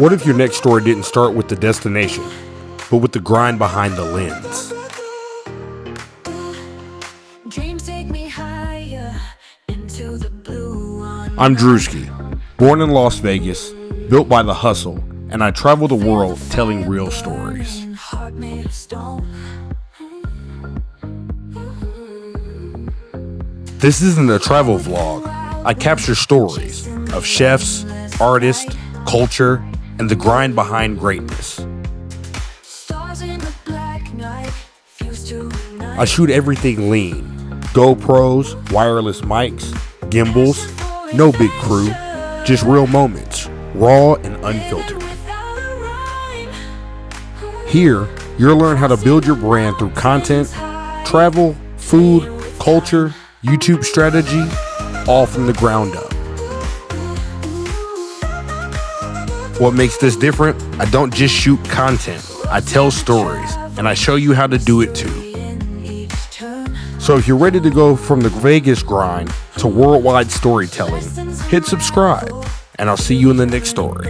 What if your next story didn't start with the destination, but with the grind behind the lens? Dreams take me higher into the blue. I'm Drewski, born in Las Vegas, built by the hustle, and I travel the world telling real stories. Heart made of stone. This isn't a travel vlog. I capture stories of chefs, artists, culture, and the grind behind greatness. Stars in the black night fuse to night. I shoot everything lean. GoPros, wireless mics, gimbals, no big crew, just real moments, raw and unfiltered. Here, you'll learn how to build your brand through content, travel, food, culture, YouTube strategy, all from the ground up. What makes this different? I don't just shoot content. I tell stories, and I show you how to do it too. So if you're ready to go from the Vegas grind to worldwide storytelling, hit subscribe, and I'll see you in the next story.